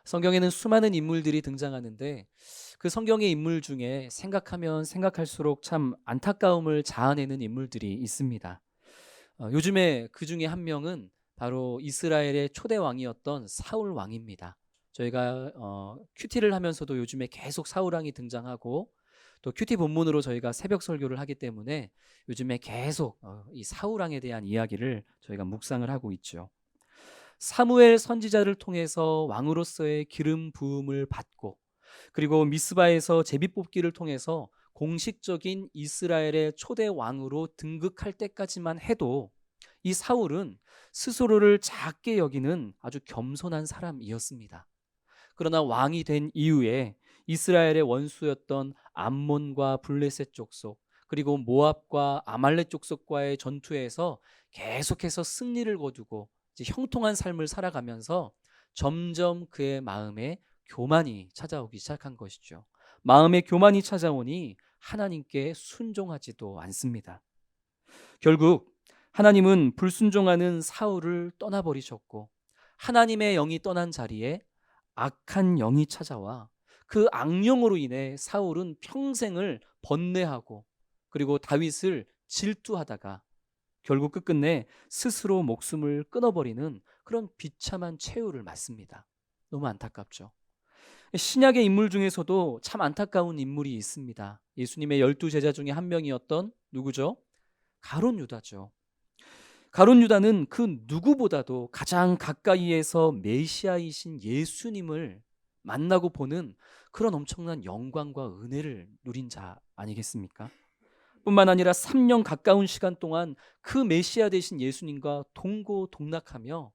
성경에는 수많은 인물들이 등장하는데 그 성경의 인물 중에 생각하면 생각할수록 참 안타까움을 자아내는 인물들이 있습니다. 요즘에 그 중에 한 명은 바로 이스라엘의 초대 왕이었던 사울 왕입니다. 저희가 큐티를 하면서도 요즘에 계속 사울 왕이 등장하고 또 큐티 본문으로 저희가 새벽 설교를 하기 때문에 요즘에 계속 이 사울 왕에 대한 이야기를 저희가 묵상을 하고 있죠. 사무엘 선지자를 통해서 왕으로서의 기름 부음을 받고 그리고 미스바에서 제비뽑기를 통해서 공식적인 이스라엘의 초대 왕으로 등극할 때까지만 해도 이 사울은 스스로를 작게 여기는 아주 겸손한 사람이었습니다. 그러나 왕이 된 이후에 이스라엘의 원수였던 암몬과 블레셋 족속 그리고 모압과 아말렉 족속과의 전투에서 계속해서 승리를 거두고 이제 형통한 삶을 살아가면서 점점 그의 마음에 교만이 찾아오기 시작한 것이죠. 마음에 교만이 찾아오니 하나님께 순종하지도 않습니다. 결국 하나님은 불순종하는 사울을 떠나버리셨고 하나님의 영이 떠난 자리에 악한 영이 찾아와 그 악령으로 인해 사울은 평생을 번뇌하고 그리고 다윗을 질투하다가 결국 끝끝내 스스로 목숨을 끊어버리는 그런 비참한 최후를 맞습니다. 너무 안타깝죠. 신약의 인물 중에서도 참 안타까운 인물이 있습니다. 예수님의 12제자 중에 한 명이었던 누구죠? 가룟 유다죠. 가룟 유다는 그 누구보다도 가장 가까이에서 메시아이신 예수님을 만나고 보는 그런 엄청난 영광과 은혜를 누린 자 아니겠습니까? 뿐만 아니라 3년 가까운 시간 동안 그 메시아 되신 예수님과 동고동락하며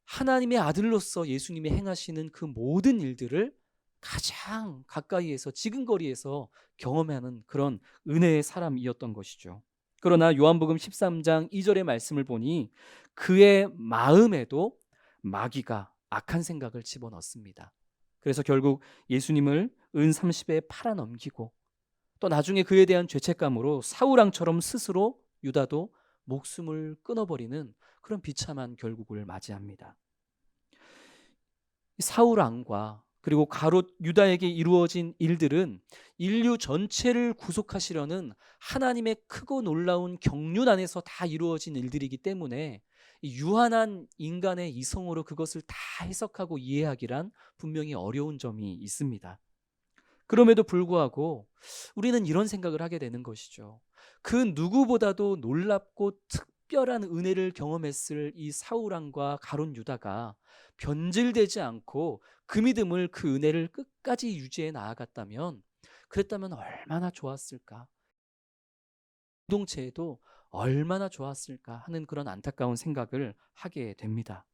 하나님의 아들로서 예수님이 행하시는 그 모든 일들을 가장 가까이에서 지근거리에서 경험하는 그런 은혜의 사람이었던 것이죠. 그러나 요한복음 13장 2절의 말씀을 보니 그의 마음에도 마귀가 악한 생각을 집어넣습니다. 그래서 결국 예수님을 은 30에 팔아넘기고 또 나중에 그에 대한 죄책감으로 사울왕처럼 스스로 유다도 목숨을 끊어버리는 그런 비참한 결국을 맞이합니다. 사울왕과 그리고 가롯 유다에게 이루어진 일들은 인류 전체를 구속하시려는 하나님의 크고 놀라운 경륜 안에서 다 이루어진 일들이기 때문에 이 유한한 인간의 이성으로 그것을 다 해석하고 이해하기란 분명히 어려운 점이 있습니다. 그럼에도 불구하고 우리는 이런 생각을 하게 되는 것이죠. 그 누구보다도 놀랍고 특별한 은혜를 경험했을 이 사울왕과 가룟 유다가 변질되지 않고 그 믿음을 그 은혜를 끝까지 유지해 나아갔다면 그랬다면 얼마나 좋았을까? 공동체에도 얼마나 좋았을까 하는 그런 안타까운 생각을 하게 됩니다.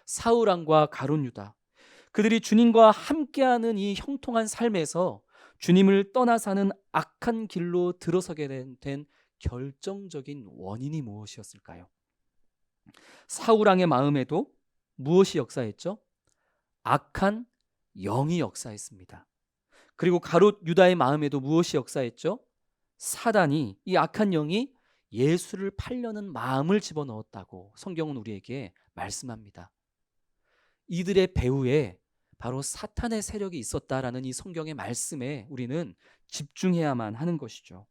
사울왕과 가룟 유다 그들이 주님과 함께하는 이 형통한 삶에서 주님을 떠나 사는 악한 길로 들어서게 된 결정적인 원인이 무엇이었을까요? 사울왕의 마음에도 무엇이 역사했죠? 악한 영이 역사했습니다. 그리고 가롯 유다의 마음에도 무엇이 역사했죠? 사단이 이 악한 영이 예수를 팔려는 마음을 집어넣었다고 성경은 우리에게 말씀합니다. 이들의 배후에 바로 사탄의 세력이 있었다라는 이 성경의 말씀에 우리는 집중해야만 하는 것이죠.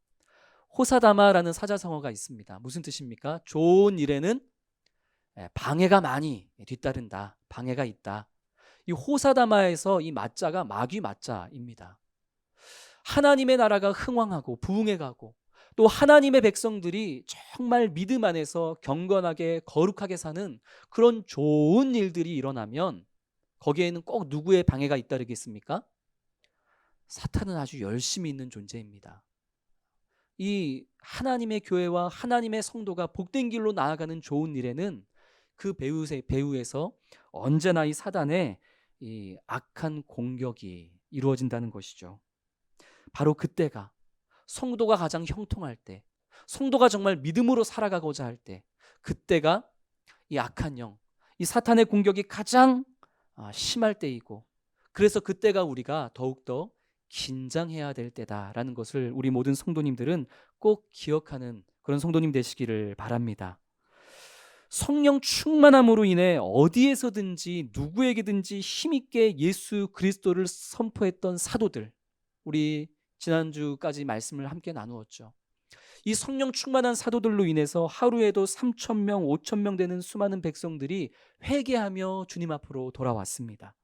호사다마라는 사자성어가 있습니다. 무슨 뜻입니까? 좋은 일에는 방해가 많이 뒤따른다. 방해가 있다. 이 호사다마에서 이 마자가 마귀 마자입니다. 하나님의 나라가 흥왕하고 부흥해가고 또 하나님의 백성들이 정말 믿음 안에서 경건하게 거룩하게 사는 그런 좋은 일들이 일어나면 거기에는 꼭 누구의 방해가 잇따르겠습니까? 사탄은 아주 열심히 있는 존재입니다. 이 하나님의 교회와 하나님의 성도가 복된 길로 나아가는 좋은 일에는 그 배후에서 언제나 이 사단의 이 악한 공격이 이루어진다는 것이죠. 바로 그때가 성도가 가장 형통할 때, 성도가 정말 믿음으로 살아가고자 할 때, 그때가 이 악한 영, 이 사탄의 공격이 가장 심할 때이고, 그래서 그때가 우리가 더욱더 긴장해야 될 때다라는 것을 우리 모든 성도님들은 꼭 기억하는 그런 성도님 되시기를 바랍니다. 성령 충만함으로 인해 어디에서든지 누구에게든지 힘있게 예수 그리스도를 선포했던 사도들, 우리 지난주까지 말씀을 함께 나누었죠. 이 성령 충만한 사도들로 인해서 하루에도 3,000명, 5,000명 되는 수많은 백성들이 회개하며 주님 앞으로 돌아왔습니다.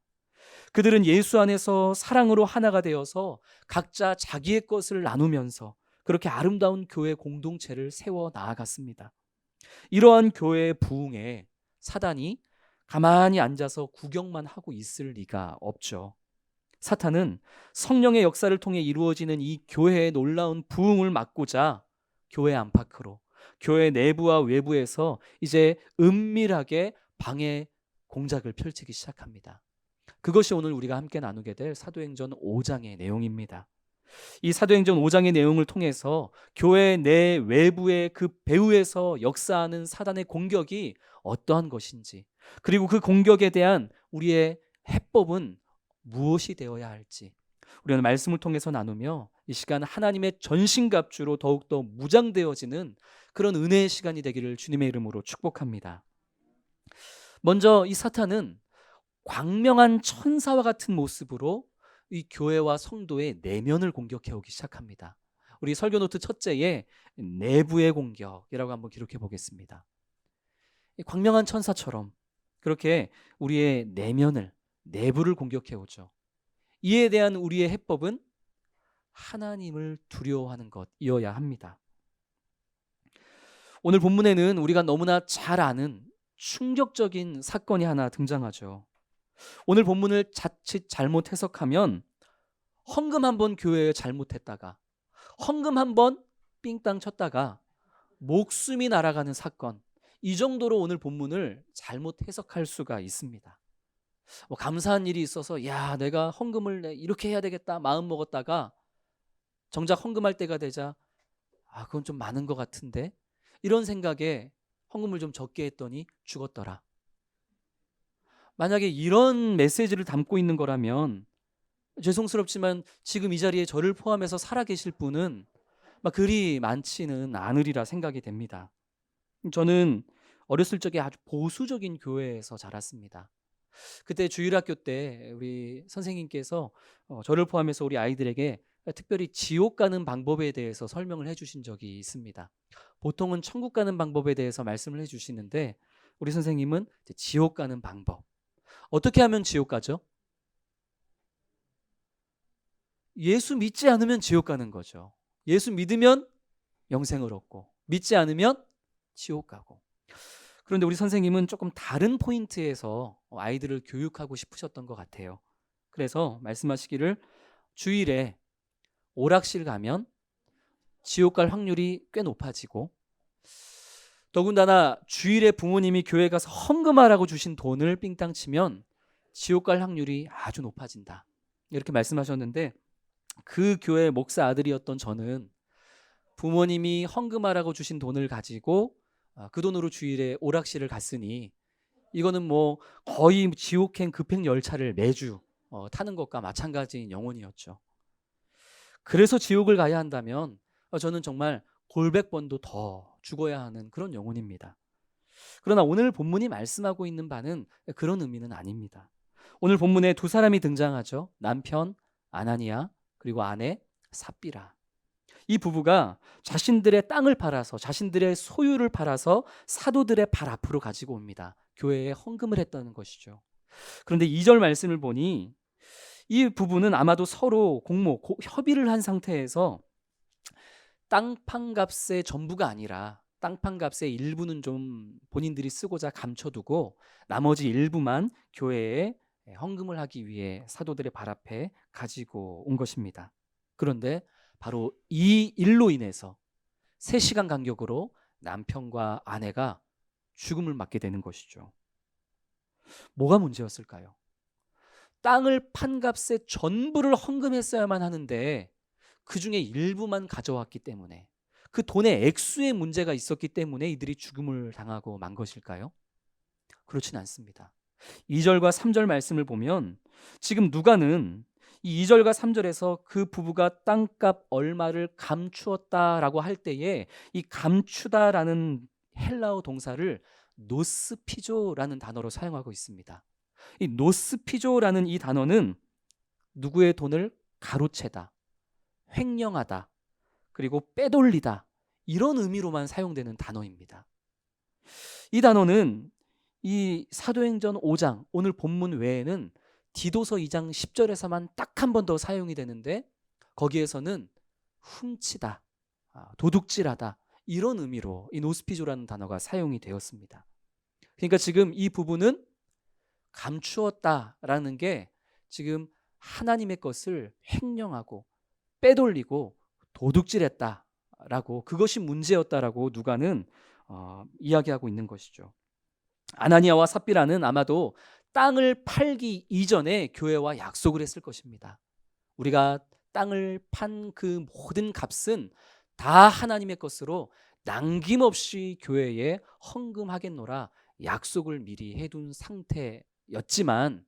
그들은 예수 안에서 사랑으로 하나가 되어서 각자 자기의 것을 나누면서 그렇게 아름다운 교회 공동체를 세워 나아갔습니다. 이러한 교회의 부흥에 사단이 가만히 앉아서 구경만 하고 있을 리가 없죠. 사탄은 성령의 역사를 통해 이루어지는 이 교회의 놀라운 부흥을 막고자 교회 안팎으로, 교회 내부와 외부에서 이제 은밀하게 방해 공작을 펼치기 시작합니다. 그것이 오늘 우리가 함께 나누게 될 사도행전 5장의 내용입니다. 이 사도행전 5장의 내용을 통해서 교회 내 외부의 그 배후에서 역사하는 사단의 공격이 어떠한 것인지, 그리고 그 공격에 대한 우리의 해법은 무엇이 되어야 할지 우리는 말씀을 통해서 나누며 이 시간 하나님의 전신갑주로 더욱더 무장되어지는 그런 은혜의 시간이 되기를 주님의 이름으로 축복합니다. 먼저 이 사탄은 광명한 천사와 같은 모습으로 이 교회와 성도의 내면을 공격해 오기 시작합니다. 우리 설교 노트 첫째에 내부의 공격이라고 한번 기록해 보겠습니다. 광명한 천사처럼 그렇게 우리의 내부를 공격해 오죠. 이에 대한 우리의 해법은 하나님을 두려워하는 것이어야 합니다. 오늘 본문에는 우리가 너무나 잘 아는 충격적인 사건이 하나 등장하죠. 오늘 본문을 자칫 잘못 해석하면 헌금 한번 교회에 잘못했다가, 헌금 한번 삥땅 쳤다가 목숨이 날아가는 사건, 이 정도로 오늘 본문을 잘못 해석할 수가 있습니다. 감사한 일이 있어서 야, 내가 헌금을 이렇게 해야 되겠다 마음 먹었다가 정작 헌금할 때가 되자 그건 좀 많은 것 같은데, 이런 생각에 헌금을 좀 적게 했더니 죽었더라. 만약에 이런 메시지를 담고 있는 거라면 죄송스럽지만 지금 이 자리에 저를 포함해서 살아계실 분은 그리 많지는 않으리라 생각이 됩니다. 저는 어렸을 적에 아주 보수적인 교회에서 자랐습니다. 그때 주일학교 때 우리 선생님께서 저를 포함해서 우리 아이들에게 특별히 지옥 가는 방법에 대해서 설명을 해주신 적이 있습니다. 보통은 천국 가는 방법에 대해서 말씀을 해주시는데 우리 선생님은 지옥 가는 방법, 어떻게 하면 지옥 가죠? 예수 믿지 않으면 지옥 가는 거죠. 예수 믿으면 영생을 얻고, 믿지 않으면 지옥 가고. 그런데 우리 선생님은 조금 다른 포인트에서 아이들을 교육하고 싶으셨던 것 같아요. 그래서 말씀하시기를 주일에 오락실 가면 지옥 갈 확률이 꽤 높아지고, 더군다나 주일에 부모님이 교회 가서 헌금하라고 주신 돈을 삥땅 치면 지옥 갈 확률이 아주 높아진다, 이렇게 말씀하셨는데, 그 교회 목사 아들이었던 저는 부모님이 헌금하라고 주신 돈을 가지고 그 돈으로 주일에 오락실을 갔으니 이거는 거의 지옥행 급행 열차를 매주 타는 것과 마찬가지인 영혼이었죠. 그래서 지옥을 가야 한다면 저는 정말 골백 번도 더 죽어야 하는 그런 영혼입니다. 그러나 오늘 본문이 말씀하고 있는 바는 그런 의미는 아닙니다. 오늘 본문에 두 사람이 등장하죠. 남편 아나니아, 그리고 아내 삽비라. 이 부부가 자신들의 땅을 팔아서, 자신들의 소유를 팔아서 사도들의 발 앞으로 가지고 옵니다. 교회에 헌금을 했다는 것이죠. 그런데 2절 말씀을 보니 이 부부는 아마도 서로 협의를 한 상태에서 땅판값의 전부가 아니라 땅판값의 일부는 좀 본인들이 쓰고자 감춰두고 나머지 일부만 교회에 헌금을 하기 위해 사도들의 발 앞에 가지고 온 것입니다. 그런데 바로 이 일로 인해서 3시간 간격으로 남편과 아내가 죽음을 맞게 되는 것이죠. 뭐가 문제였을까요? 땅을 판 값의 전부를 헌금했어야만 하는데 그 중에 일부만 가져왔기 때문에, 그 돈의 액수에 문제가 있었기 때문에 이들이 죽음을 당하고 만 것일까요? 그렇진 않습니다. 2절과 3절 말씀을 보면 지금 누가는 이 2절과 3절에서 그 부부가 땅값 얼마를 감추었다라고 할 때에 이 감추다라는 헬라어 동사를 노스피조라는 단어로 사용하고 있습니다. 이 노스피조라는 이 단어는 누구의 돈을 가로채다, 횡령하다, 그리고 빼돌리다, 이런 의미로만 사용되는 단어입니다. 이 단어는 이 사도행전 5장 오늘 본문 외에는 디도서 2장 10절에서만 딱 한 번 더 사용이 되는데, 거기에서는 훔치다, 도둑질하다, 이런 의미로 이 노스피조라는 단어가 사용이 되었습니다. 그러니까 지금 이 부분은 감추었다라는 게 지금 하나님의 것을 횡령하고 빼돌리고 도둑질했다라고, 그것이 문제였다라고 누가는 이야기하고 있는 것이죠. 아나니아와 삽비라는 아마도 땅을 팔기 이전에 교회와 약속을 했을 것입니다. 우리가 땅을 판 그 모든 값은 다 하나님의 것으로 남김없이 교회에 헌금하겠노라 약속을 미리 해둔 상태였지만,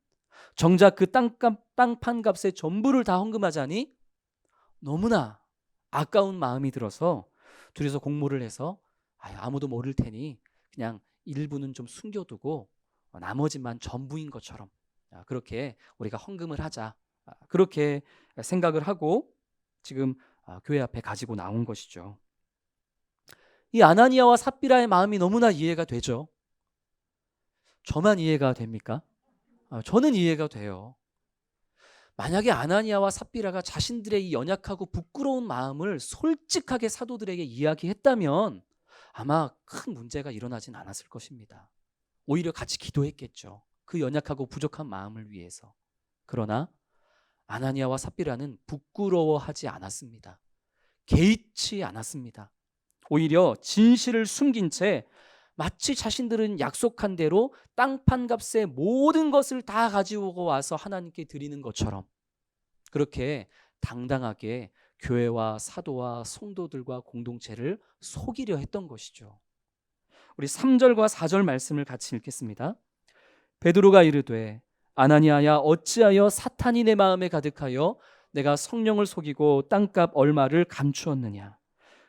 정작 그 땅 판 값의 전부를 다 헌금하자니 너무나 아까운 마음이 들어서 둘이서 공모를 해서 아무도 모를 테니 그냥 일부는 좀 숨겨두고 나머지만 전부인 것처럼 그렇게 우리가 헌금을 하자, 그렇게 생각을 하고 지금 교회 앞에 가지고 나온 것이죠. 이 아나니아와 삽비라의 마음이 너무나 이해가 되죠. 저만 이해가 됩니까? 저는 이해가 돼요. 만약에 아나니아와 삽비라가 자신들의 이 연약하고 부끄러운 마음을 솔직하게 사도들에게 이야기했다면 아마 큰 문제가 일어나진 않았을 것입니다. 오히려 같이 기도했겠죠. 그 연약하고 부족한 마음을 위해서. 그러나 아나니아와 삽비라는 부끄러워하지 않았습니다. 개의치 않았습니다. 오히려 진실을 숨긴 채 마치 자신들은 약속한 대로 땅판 값의 모든 것을 다 가지고 와서 하나님께 드리는 것처럼 그렇게 당당하게 교회와 사도와 성도들과 공동체를 속이려 했던 것이죠. 우리 3절과 4절 말씀을 같이 읽겠습니다. 베드로가 이르되 아나니아야, 어찌하여 사탄이 내 마음에 가득하여 내가 성령을 속이고 땅값 얼마를 감추었느냐.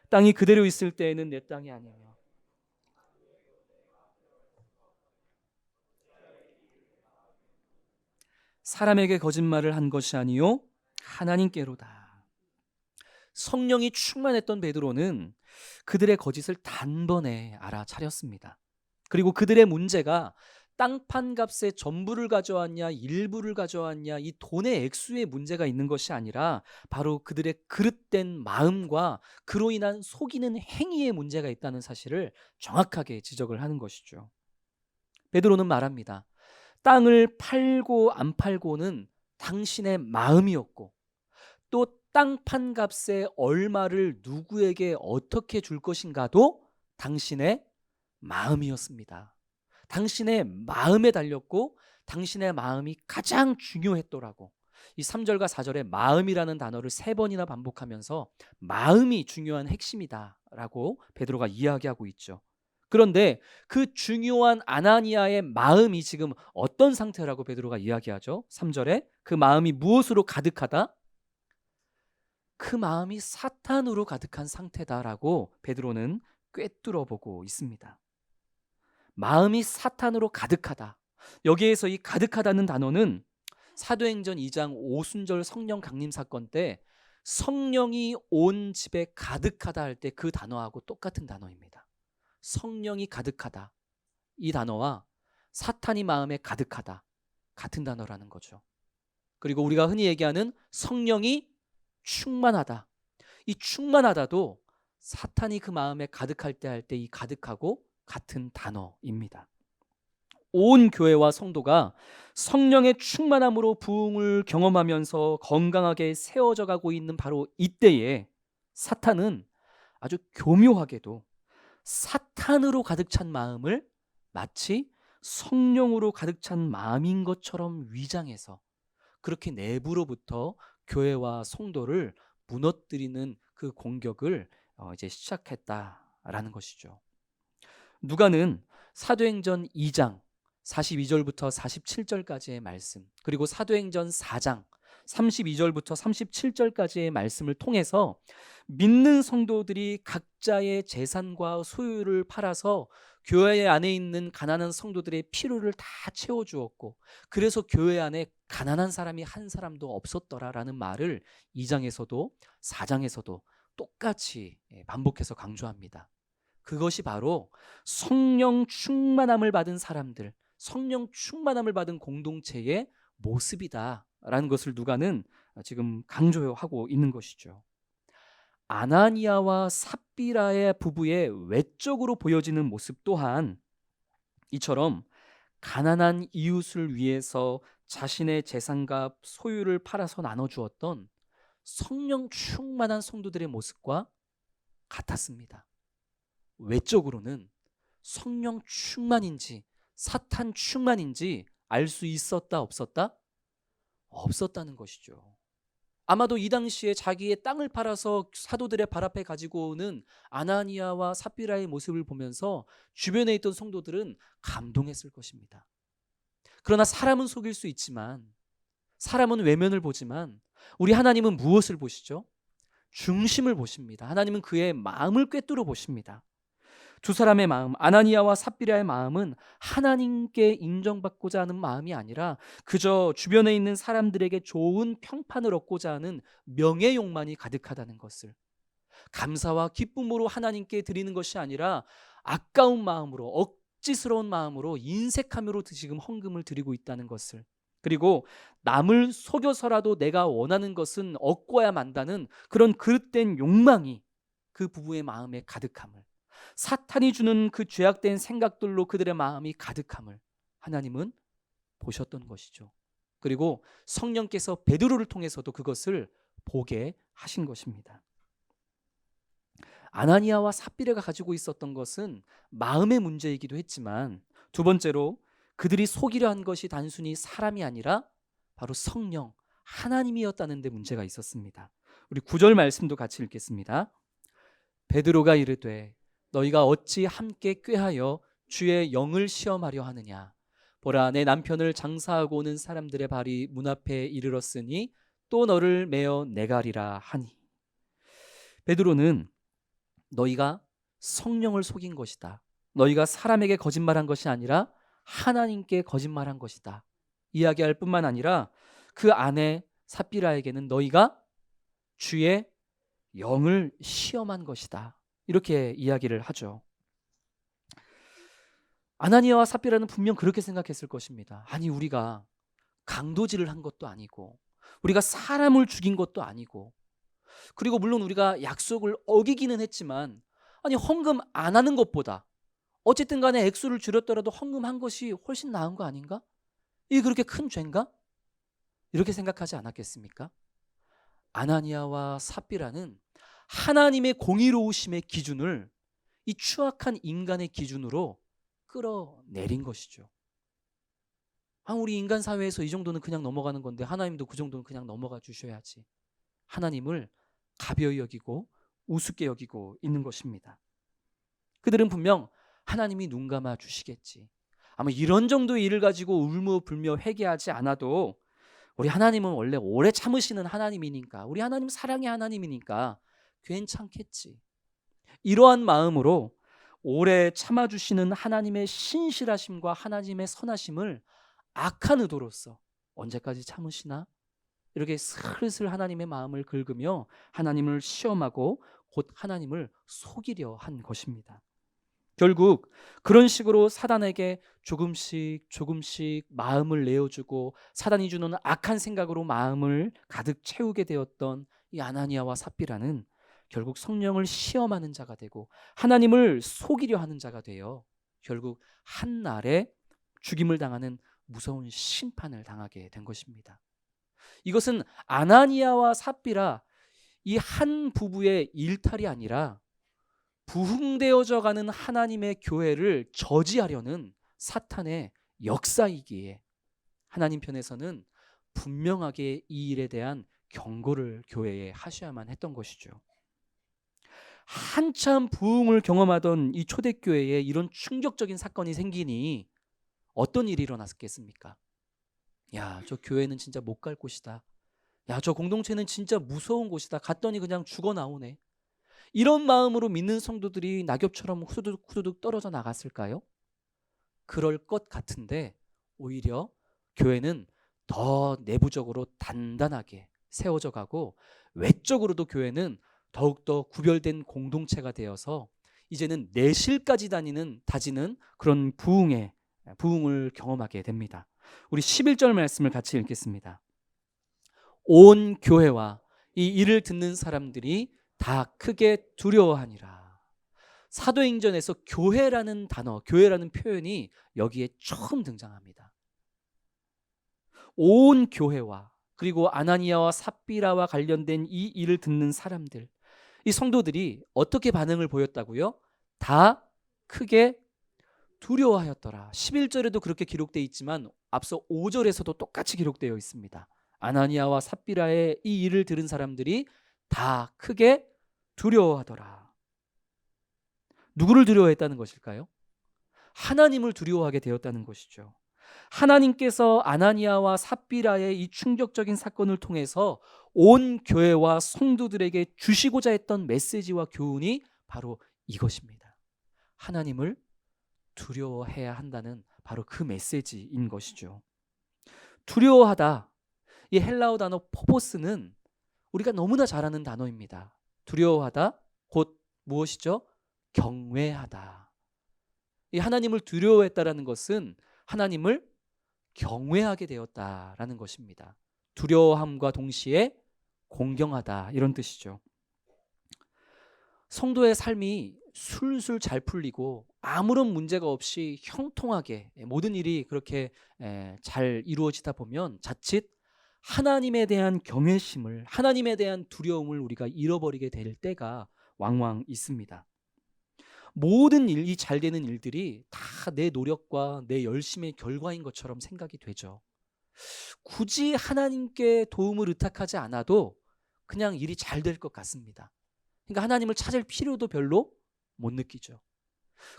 땅이 그대로 있을 때에는 내 땅이 아니며 사람에게 거짓말을 한 것이 아니요 하나님께로다. 성령이 충만했던 베드로는 그들의 거짓을 단번에 알아차렸습니다. 그리고 그들의 문제가 땅판 값의 전부를 가져왔냐 일부를 가져왔냐 이 돈의 액수의 문제가 있는 것이 아니라 바로 그들의 그릇된 마음과 그로 인한 속이는 행위의 문제가 있다는 사실을 정확하게 지적을 하는 것이죠. 베드로는 말합니다. 땅을 팔고 안 팔고는 당신의 마음이었고, 또 땅판 값의 얼마를 누구에게 어떻게 줄 것인가도 당신의 마음이었습니다. 당신의 마음에 달렸고 당신의 마음이 가장 중요했더라고. 이 3절과 4절에 마음이라는 단어를 3번이나 반복하면서 마음이 중요한 핵심이다 라고 베드로가 이야기하고 있죠. 그런데 그 중요한 아나니아의 마음이 지금 어떤 상태라고 베드로가 이야기하죠? 3절에 그 마음이 무엇으로 가득하다? 그 마음이 사탄으로 가득한 상태다라고 베드로는 꿰뚫어 보고 있습니다. 마음이 사탄으로 가득하다. 여기에서 이 가득하다는 단어는 사도행전 2장 오순절 성령 강림 사건 때 성령이 온 집에 가득하다 할 때 그 단어하고 똑같은 단어입니다. 성령이 가득하다. 이 단어와 사탄이 마음에 가득하다. 같은 단어라는 거죠. 그리고 우리가 흔히 얘기하는 성령이 충만하다. 이 충만하다도 사탄이 그 마음에 가득할 때 할 때 이 가득하고 같은 단어입니다. 온 교회와 성도가 성령의 충만함으로 부흥을 경험하면서 건강하게 세워져 가고 있는 바로 이때에 사탄은 아주 교묘하게도 사탄으로 가득 찬 마음을 마치 성령으로 가득 찬 마음인 것처럼 위장해서 그렇게 내부로부터 교회와 성도를 무너뜨리는 그 공격을 이제 시작했다라는 것이죠. 누가는 사도행전 2장 42절부터 47절까지의 말씀, 그리고 사도행전 4장 32절부터 37절까지의 말씀을 통해서 믿는 성도들이 각자의 재산과 소유를 팔아서 교회 안에 있는 가난한 성도들의 필요를 다 채워주었고, 그래서 교회 안에 가난한 사람이 한 사람도 없었더라라는 말을 2장에서도 4장에서도 똑같이 반복해서 강조합니다. 그것이 바로 성령 충만함을 받은 사람들, 성령 충만함을 받은 공동체의 모습이다라는 것을 누가는 지금 강조하고 있는 것이죠. 아나니아와 삽비라의 부부의 외적으로 보여지는 모습 또한 이처럼 가난한 이웃을 위해서 자신의 재산과 소유를 팔아서 나눠주었던 성령 충만한 성도들의 모습과 같았습니다. 외적으로는 성령 충만인지 사탄 충만인지 알 수 있었다 없었다? 없었다는 것이죠. 아마도 이 당시에 자기의 땅을 팔아서 사도들의 발 앞에 가지고 오는 아나니아와 삽비라의 모습을 보면서 주변에 있던 성도들은 감동했을 것입니다. 그러나 사람은 속일 수 있지만, 사람은 외면을 보지만 우리 하나님은 무엇을 보시죠? 중심을 보십니다. 하나님은 그의 마음을 꿰뚫어 보십니다. 두 사람의 마음, 아나니아와 삽비라의 마음은 하나님께 인정받고자 하는 마음이 아니라 그저 주변에 있는 사람들에게 좋은 평판을 얻고자 하는 명예 욕망이 가득하다는 것을, 감사와 기쁨으로 하나님께 드리는 것이 아니라 아까운 마음으로, 억지스러운 마음으로, 인색함으로 지금 헌금을 드리고 있다는 것을, 그리고 남을 속여서라도 내가 원하는 것은 얻고야 만다는 그런 그릇된 욕망이 그 부부의 마음에 가득함을, 사탄이 주는 그 죄악된 생각들로 그들의 마음이 가득함을 하나님은 보셨던 것이죠. 그리고 성령께서 베드로를 통해서도 그것을 보게 하신 것입니다. 아나니아와 삽비라가 가지고 있었던 것은 마음의 문제이기도 했지만, 두 번째로 그들이 속이려 한 것이 단순히 사람이 아니라 바로 성령, 하나님이었다는 데 문제가 있었습니다. 우리 9절 말씀도 같이 읽겠습니다. 베드로가 이르되 너희가 어찌 함께 꾀하여 주의 영을 시험하려 하느냐. 보라, 내 남편을 장사하고 오는 사람들의 발이 문 앞에 이르렀으니 또 너를 메어 내가리라 하니. 베드로는 너희가 성령을 속인 것이다, 너희가 사람에게 거짓말한 것이 아니라 하나님께 거짓말한 것이다 이야기할 뿐만 아니라 그 아내 삽비라에게는 너희가 주의 영을 시험한 것이다 이렇게 이야기를 하죠. 아나니아와 삽비라는 분명 그렇게 생각했을 것입니다. 아니, 우리가 강도질을 한 것도 아니고 우리가 사람을 죽인 것도 아니고, 그리고 물론 우리가 약속을 어기기는 했지만, 아니 헌금 안 하는 것보다 어쨌든 간에 액수를 줄였더라도 헌금한 것이 훨씬 나은 거 아닌가? 이게 그렇게 큰 죄인가? 이렇게 생각하지 않았겠습니까? 아나니아와 삽비라는 하나님의 공의로우심의 기준을 이 추악한 인간의 기준으로 끌어내린 것이죠. 우리 인간 사회에서 이 정도는 그냥 넘어가는 건데 하나님도 그 정도는 그냥 넘어가 주셔야지. 하나님을 가벼이 여기고 우습게 여기고 있는 것입니다. 그들은 분명 하나님이 눈 감아 주시겠지, 아마 이런 정도의 일을 가지고 울며불며 회개하지 않아도 우리 하나님은 원래 오래 참으시는 하나님이니까, 우리 하나님 사랑의 하나님이니까 괜찮겠지, 이러한 마음으로 오래 참아주시는 하나님의 신실하심과 하나님의 선하심을 악한 의도로서 언제까지 참으시나? 이렇게 슬슬 하나님의 마음을 긁으며 하나님을 시험하고 곧 하나님을 속이려 한 것입니다. 결국 그런 식으로 사단에게 조금씩 마음을 내어주고 사단이 주는 악한 생각으로 마음을 가득 채우게 되었던 이 아나니아와 삽비라는 결국 성령을 시험하는 자가 되고 하나님을 속이려 하는 자가 되어 결국 한날에 죽임을 당하는 무서운 심판을 당하게 된 것입니다. 이것은 아나니아와 삽비라 이 한 부부의 일탈이 아니라 부흥되어져 가는 하나님의 교회를 저지하려는 사탄의 역사이기에 하나님 편에서는 분명하게 이 일에 대한 경고를 교회에 하셔야만 했던 것이죠. 한참 부흥을 경험하던 이 초대교회에 이런 충격적인 사건이 생기니 어떤 일이 일어났겠습니까? 야, 저 교회는 진짜 못 갈 곳이다. 야, 저 공동체는 진짜 무서운 곳이다. 갔더니 그냥 죽어 나오네. 이런 마음으로 믿는 성도들이 낙엽처럼 후두둑 후두둑 떨어져 나갔을까요? 그럴 것 같은데 오히려 교회는 더 내부적으로 단단하게 세워져 가고 외적으로도 교회는 더욱더 구별된 공동체가 되어서 이제는 내실까지 다지는 그런 부흥을 경험하게 됩니다. 우리 11절 말씀을 같이 읽겠습니다. 온 교회와 이 일을 듣는 사람들이 다 크게 두려워하니라. 사도행전에서 교회라는 단어, 교회라는 표현이 여기에 처음 등장합니다. 온 교회와 그리고 아나니아와 삽비라와 관련된 이 일을 듣는 사람들, 이 성도들이 어떻게 반응을 보였다고요? 다 크게 두려워하였더라. 11절에도 그렇게 기록되어 있지만 앞서 5절에서도 똑같이 기록되어 있습니다. 아나니아와 삽비라의 이 일을 들은 사람들이 다 크게 두려워하더라. 누구를 두려워했다는 것일까요? 하나님을 두려워하게 되었다는 것이죠. 하나님께서 아나니아와 삽비라의 이 충격적인 사건을 통해서 온 교회와 성도들에게 주시고자 했던 메시지와 교훈이 바로 이것입니다. 하나님을 두려워해야 한다는 바로 그 메시지인 것이죠. 두려워하다. 이 헬라어 단어 포보스는 우리가 너무나 잘 아는 단어입니다. 두려워하다 곧 무엇이죠? 경외하다. 이 하나님을 두려워했다라는 것은 하나님을 경외하게 되었다라는 것입니다. 두려워함과 동시에 공경하다 이런 뜻이죠. 성도의 삶이 술술 잘 풀리고 아무런 문제가 없이 형통하게 모든 일이 그렇게 잘 이루어지다 보면 자칫 하나님에 대한 경외심을, 하나님에 대한 두려움을 우리가 잃어버리게 될 때가 왕왕 있습니다. 모든 이 잘 되는 일들이 다 내 노력과 내 열심의 결과인 것처럼 생각이 되죠. 굳이 하나님께 도움을 의탁하지 않아도 그냥 일이 잘 될 것 같습니다. 그러니까 하나님을 찾을 필요도 별로 못 느끼죠.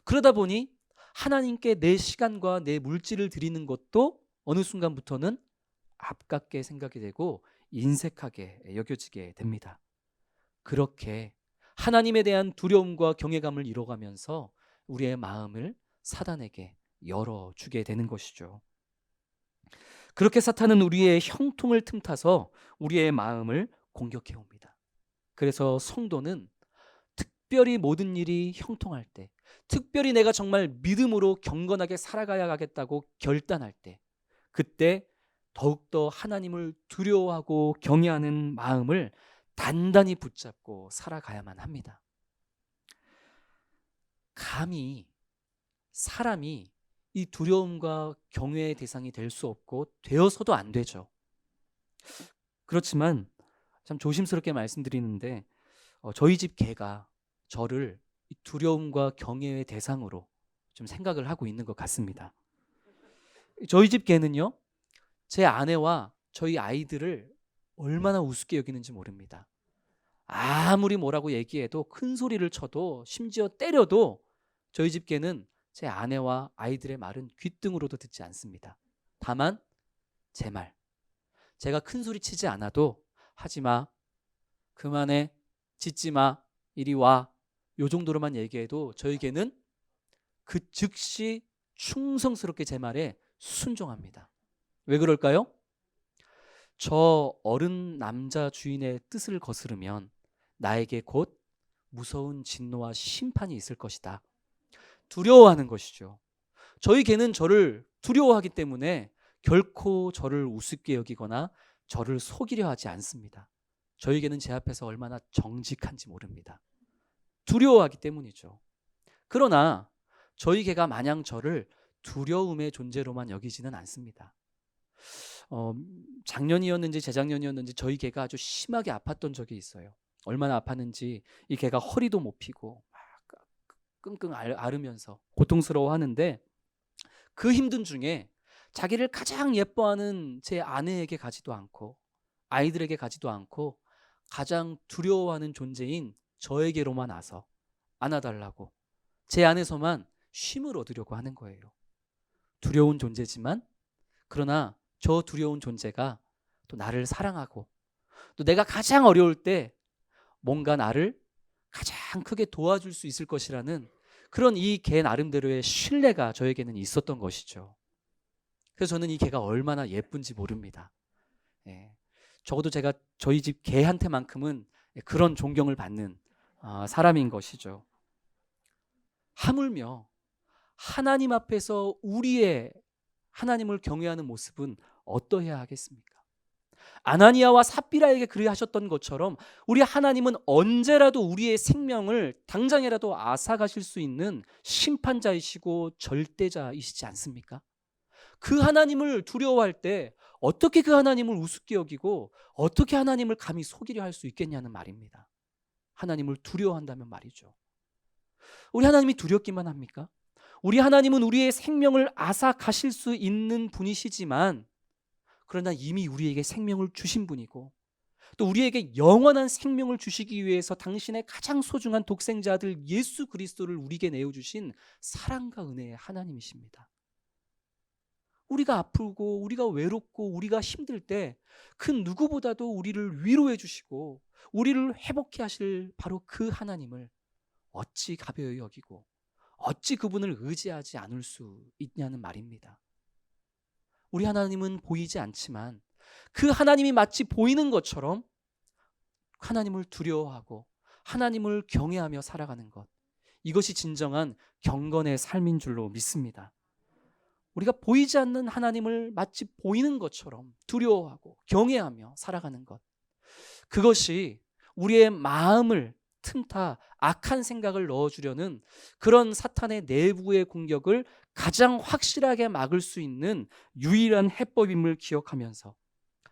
그러다 보니 하나님께 내 시간과 내 물질을 드리는 것도 어느 순간부터는 아깝게 생각이 되고 인색하게 여겨지게 됩니다. 그렇게 하나님에 대한 두려움과 경외감을 잃어가면서 우리의 마음을 사단에게 열어주게 되는 것이죠. 그렇게 사탄은 우리의 형통을 틈타서 우리의 마음을 공격해 옵니다. 그래서 성도는 특별히 모든 일이 형통할 때, 특별히 내가 정말 믿음으로 경건하게 살아가야겠다고 결단할 때, 그때 더욱더 하나님을 두려워하고 경외하는 마음을 단단히 붙잡고 살아가야만 합니다. 감히 사람이 이 두려움과 경외의 대상이 될 수 없고 되어서도 안 되죠. 그렇지만 참 조심스럽게 말씀드리는데 저희 집 개가 저를 이 두려움과 경외의 대상으로 좀 생각을 하고 있는 것 같습니다. 저희 집 개는요, 제 아내와 저희 아이들을 얼마나 우습게 여기는지 모릅니다. 아무리 뭐라고 얘기해도 큰 소리를 쳐도 심지어 때려도 저희 집 개는 제 아내와 아이들의 말은 귓등으로도 듣지 않습니다. 다만 제 말, 제가 큰 소리 치지 않아도 하지 마, 그만해, 짖지 마, 이리 와, 요 정도로만 얘기해도 저희 개는 그 즉시 충성스럽게 제 말에 순종합니다. 왜 그럴까요? 저 어른 남자 주인의 뜻을 거스르면 나에게 곧 무서운 진노와 심판이 있을 것이다. 두려워하는 것이죠. 저희 개는 저를 두려워하기 때문에 결코 저를 우습게 여기거나 저를 속이려 하지 않습니다. 저희 개는 제 앞에서 얼마나 정직한지 모릅니다. 두려워하기 때문이죠. 그러나 저희 개가 마냥 저를 두려움의 존재로만 여기지는 않습니다. 작년이었는지 재작년이었는지 저희 개가 아주 심하게 아팠던 적이 있어요. 얼마나 아팠는지 이 개가 허리도 못 펴고 막 끙끙 앓으면서 고통스러워하는데 그 힘든 중에 자기를 가장 예뻐하는 제 아내에게 가지도 않고 아이들에게 가지도 않고 가장 두려워하는 존재인 저에게로만 와서 안아달라고 제 안에서만 쉼을 얻으려고 하는 거예요. 두려운 존재지만 그러나 저 두려운 존재가 또 나를 사랑하고 또 내가 가장 어려울 때 뭔가 나를 가장 크게 도와줄 수 있을 것이라는 그런 이 개 나름대로의 신뢰가 저에게는 있었던 것이죠. 그래서 저는 이 개가 얼마나 예쁜지 모릅니다. 예. 적어도 제가 저희 집 개한테만큼은 그런 존경을 받는 사람인 것이죠. 하물며 하나님 앞에서 우리의 하나님을 경외하는 모습은 어떠해야 하겠습니까? 아나니아와 삽비라에게 그리하셨던 것처럼 우리 하나님은 언제라도 우리의 생명을 당장이라도 앗아가실 수 있는 심판자이시고 절대자이시지 않습니까? 그 하나님을 두려워할 때 어떻게 그 하나님을 우습게 여기고 어떻게 하나님을 감히 속이려 할 수 있겠냐는 말입니다. 하나님을 두려워한다면 말이죠. 우리 하나님이 두렵기만 합니까? 우리 하나님은 우리의 생명을 앗아가실 수 있는 분이시지만 그러나 이미 우리에게 생명을 주신 분이고 또 우리에게 영원한 생명을 주시기 위해서 당신의 가장 소중한 독생자 아들 예수 그리스도를 우리에게 내어주신 사랑과 은혜의 하나님이십니다. 우리가 아프고 우리가 외롭고 우리가 힘들 때 그 누구보다도 우리를 위로해 주시고 우리를 회복해 하실 바로 그 하나님을 어찌 가벼이 여기고 어찌 그분을 의지하지 않을 수 있냐는 말입니다. 우리 하나님은 보이지 않지만 그 하나님이 마치 보이는 것처럼 하나님을 두려워하고 하나님을 경외하며 살아가는 것, 이것이 진정한 경건의 삶인 줄로 믿습니다. 우리가 보이지 않는 하나님을 마치 보이는 것처럼 두려워하고 경외하며 살아가는 것, 그것이 우리의 마음을 틈타 악한 생각을 넣어주려는 그런 사탄의 내부의 공격을 가장 확실하게 막을 수 있는 유일한 해법임을 기억하면서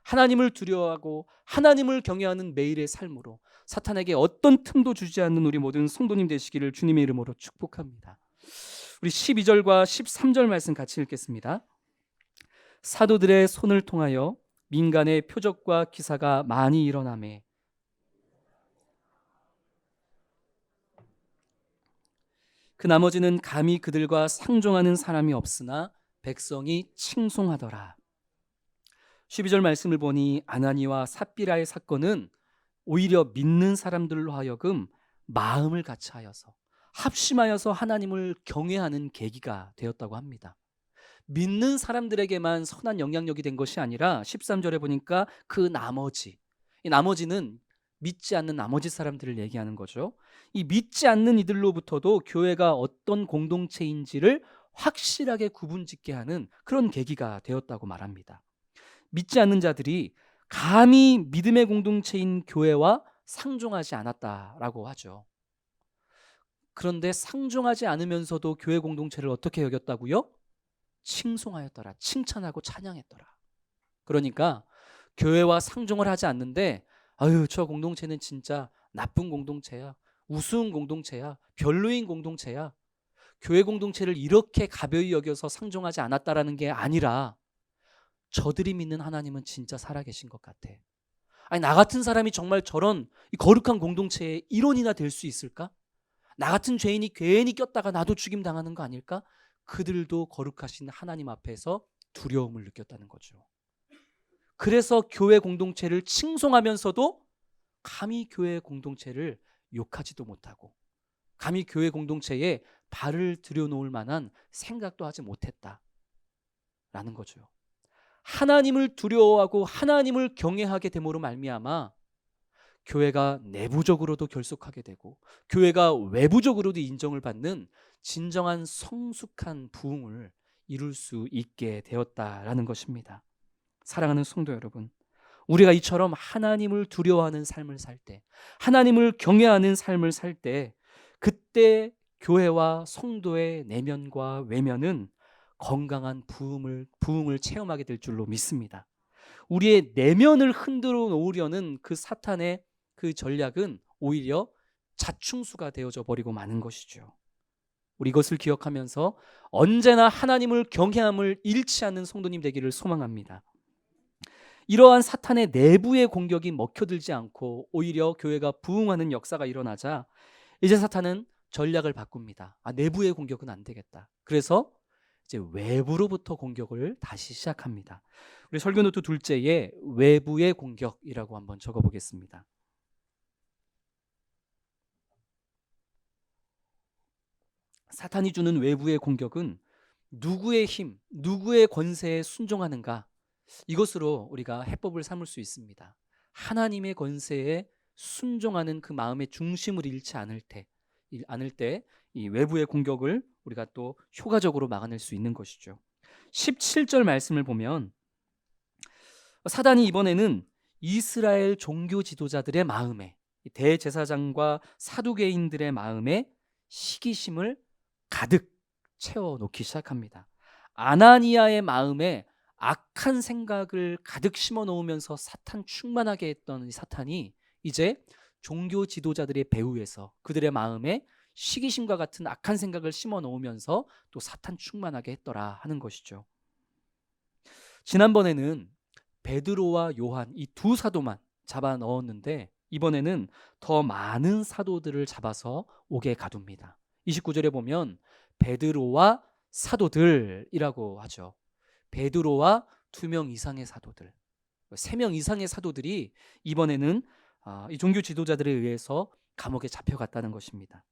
하나님을 두려워하고 하나님을 경외하는 매일의 삶으로 사탄에게 어떤 틈도 주지 않는 우리 모든 성도님 되시기를 주님의 이름으로 축복합니다. 우리 12절과 13절 말씀 같이 읽겠습니다. 사도들의 손을 통하여 민간의 표적과 기사가 많이 일어나매 그 나머지는 감히 그들과 상종하는 사람이 없으나 백성이 칭송하더라. 12절 말씀을 보니 아나니와 삽비라의 사건은 오히려 믿는 사람들로 하여금 마음을 같이 하여서 합심하여서 하나님을 경외하는 계기가 되었다고 합니다. 믿는 사람들에게만 선한 영향력이 된 것이 아니라 13절에 보니까 그 나머지, 이 나머지는 믿지 않는 나머지 사람들을 얘기하는 거죠. 이 믿지 않는 이들로부터도 교회가 어떤 공동체인지를 확실하게 구분짓게 하는 그런 계기가 되었다고 말합니다. 믿지 않는 자들이 감히 믿음의 공동체인 교회와 상종하지 않았다라고 하죠. 그런데 상종하지 않으면서도 교회 공동체를 어떻게 여겼다고요? 칭송하였더라. 칭찬하고 찬양했더라. 그러니까 교회와 상종을 하지 않는데 아유, 저 공동체는 진짜 나쁜 공동체야, 우스운 공동체야, 별로인 공동체야, 교회 공동체를 이렇게 가벼이 여겨서 상종하지 않았다라는 게 아니라 저들이 믿는 하나님은 진짜 살아계신 것 같아. 아니, 나 같은 사람이 정말 저런 거룩한 공동체의 일원이나 될 수 있을까? 나 같은 죄인이 괜히 꼈다가 나도 죽임 당하는 거 아닐까? 그들도 거룩하신 하나님 앞에서 두려움을 느꼈다는 거죠. 그래서 교회 공동체를 칭송하면서도 감히 교회 공동체를 욕하지도 못하고 감히 교회 공동체에 발을 들여놓을 만한 생각도 하지 못했다라는 거죠. 하나님을 두려워하고 하나님을 경외하게 됨으로 말미암아 교회가 내부적으로도 결속하게 되고 교회가 외부적으로도 인정을 받는 진정한 성숙한 부흥을 이룰 수 있게 되었다라는 것입니다. 사랑하는 성도 여러분, 우리가 이처럼 하나님을 두려워하는 삶을 살 때, 하나님을 경외하는 삶을 살 때, 그때 교회와 성도의 내면과 외면은 건강한 부흥을 체험하게 될 줄로 믿습니다. 우리의 내면을 흔들어 놓으려는 그 사탄의 그 전략은 오히려 자충수가 되어져 버리고 마는 것이죠. 우리 이것을 기억하면서 언제나 하나님을 경외함을 잃지 않는 성도님 되기를 소망합니다. 이러한 사탄의 내부의 공격이 먹혀들지 않고 오히려 교회가 부흥하는 역사가 일어나자 이제 사탄은 전략을 바꿉니다. 내부의 공격은 안 되겠다. 그래서 이제 외부로부터 공격을 다시 시작합니다. 우리 설교 노트 둘째에 외부의 공격이라고 한번 적어보겠습니다. 사탄이 주는 외부의 공격은 누구의 힘, 누구의 권세에 순종하는가, 이것으로 우리가 해법을 삼을 수 있습니다. 하나님의 권세에 순종하는 그 마음의 중심을 잃지 않을 때 이 외부의 공격을 우리가 또 효과적으로 막아낼 수 있는 것이죠. 17절 말씀을 보면 사단이 이번에는 이스라엘 종교 지도자들의 마음에, 대제사장과 사두개인들의 마음에 시기심을 가득 채워놓기 시작합니다. 아나니아의 마음에 악한 생각을 가득 심어놓으면서 사탄 충만하게 했던 이 사탄이 이제 종교 지도자들의 배후에서 그들의 마음에 시기심과 같은 악한 생각을 심어놓으면서 또 사탄 충만하게 했더라 하는 것이죠. 지난번에는 베드로와 요한 이 두 사도만 잡아 넣었는데 이번에는 더 많은 사도들을 잡아서 옥에 가둡니다. 29절에 보면 베드로와 사도들이라고 하죠. 베드로와 2명 이상의 사도들, 3명 이상의 사도들이 이번에는 이 종교 지도자들에 의해서 감옥에 잡혀갔다는 것입니다.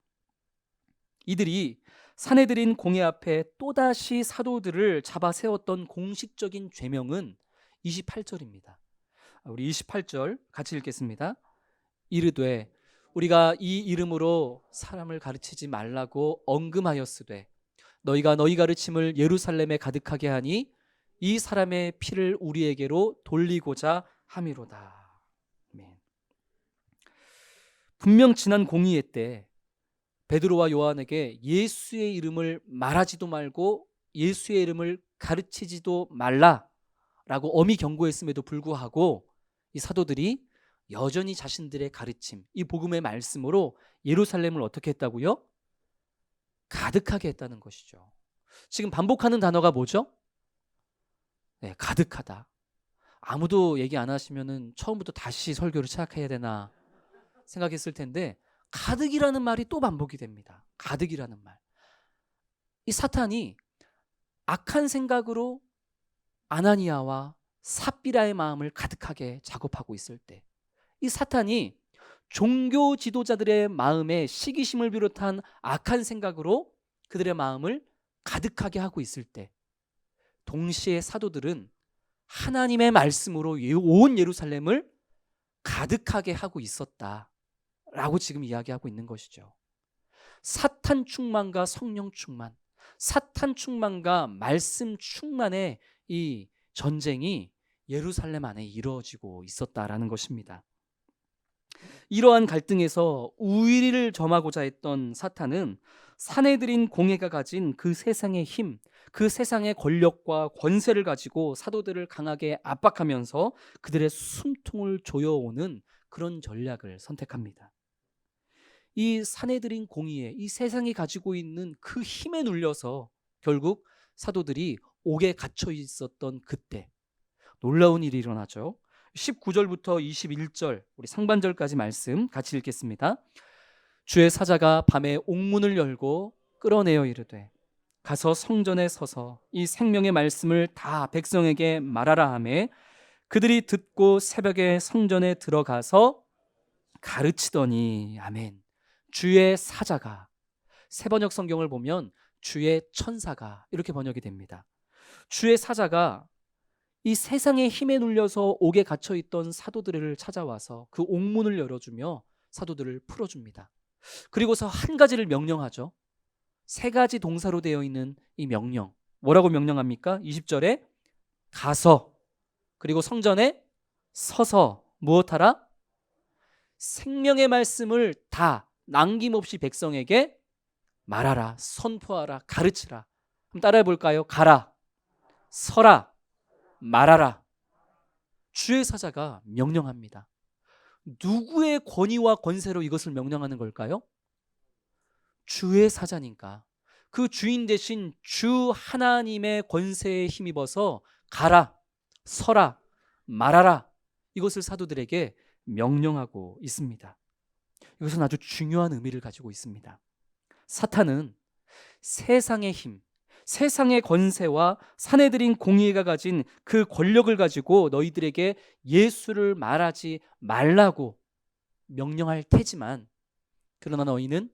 이들이 사내들인 공회 앞에 또다시 사도들을 잡아 세웠던 공식적인 죄명은 28절입니다. 우리 28절 같이 읽겠습니다. 이르되 우리가 이 이름으로 사람을 가르치지 말라고 언금하였으되 너희가 너희 가르침을 예루살렘에 가득하게 하니 이 사람의 피를 우리에게로 돌리고자 함이로다. 아멘. 분명 지난 공의회 때 베드로와 요한에게 예수의 이름을 말하지도 말고 예수의 이름을 가르치지도 말라라고 엄히 경고했음에도 불구하고 이 사도들이 여전히 자신들의 가르침, 이 복음의 말씀으로 예루살렘을 어떻게 했다고요? 가득하게 했다는 것이죠. 지금 반복하는 단어가 뭐죠? 네, 가득하다. 아무도 얘기 안 하시면은 처음부터 다시 설교를 시작해야 되나 생각했을 텐데 가득이라는 말이 또 반복이 됩니다. 가득이라는 말. 이 사탄이 악한 생각으로 아나니아와 삽비라의 마음을 가득하게 작업하고 있을 때, 이 사탄이 종교 지도자들의 마음에 시기심을 비롯한 악한 생각으로 그들의 마음을 가득하게 하고 있을 때, 동시에 사도들은 하나님의 말씀으로 온 예루살렘을 가득하게 하고 있었다라고 지금 이야기하고 있는 것이죠. 사탄 충만과 성령 충만, 사탄 충만과 말씀 충만의 이 전쟁이 예루살렘 안에 이루어지고 있었다라는 것입니다. 이러한 갈등에서 우위를 점하고자 했던 사탄은 사내들인 공회가 가진 그 세상의 힘, 그 세상의 권력과 권세를 가지고 사도들을 강하게 압박하면서 그들의 숨통을 조여오는 그런 전략을 선택합니다. 이 사내들인 공의에 이 세상이 가지고 있는 그 힘에 눌려서 결국 사도들이 옥에 갇혀 있었던 그때 놀라운 일이 일어나죠. 19절부터 21절 우리 상반절까지 말씀 같이 읽겠습니다. 주의 사자가 밤에 옥문을 열고 끌어내어 이르되 가서 성전에 서서 이 생명의 말씀을 다 백성에게 말하라 하매 그들이 듣고 새벽에 성전에 들어가서 가르치더니. 아멘. 주의 사자가, 새 번역 성경을 보면 주의 천사가 이렇게 번역이 됩니다. 주의 사자가 이 세상의 힘에 눌려서 옥에 갇혀있던 사도들을 찾아와서 그 옥문을 열어주며 사도들을 풀어줍니다. 그리고서 한 가지를 명령하죠. 3가지 동사로 되어 있는 이 명령, 뭐라고 명령합니까? 20절에 가서, 그리고 성전에 서서 무엇하라? 생명의 말씀을 다 남김없이 백성에게 말하라, 선포하라, 가르치라. 그럼 따라해 볼까요? 가라, 서라, 말하라. 주의 사자가 명령합니다. 누구의 권위와 권세로 이것을 명령하는 걸까요? 주의 사자니까 그 주인 대신 주 하나님의 권세에 힘입어서 가라, 서라, 말하라, 이것을 사도들에게 명령하고 있습니다. 이것은 아주 중요한 의미를 가지고 있습니다. 사탄은 세상의 힘, 세상의 권세와 사내들인 공의가 가진 그 권력을 가지고 너희들에게 예수를 말하지 말라고 명령할 테지만, 그러나 너희는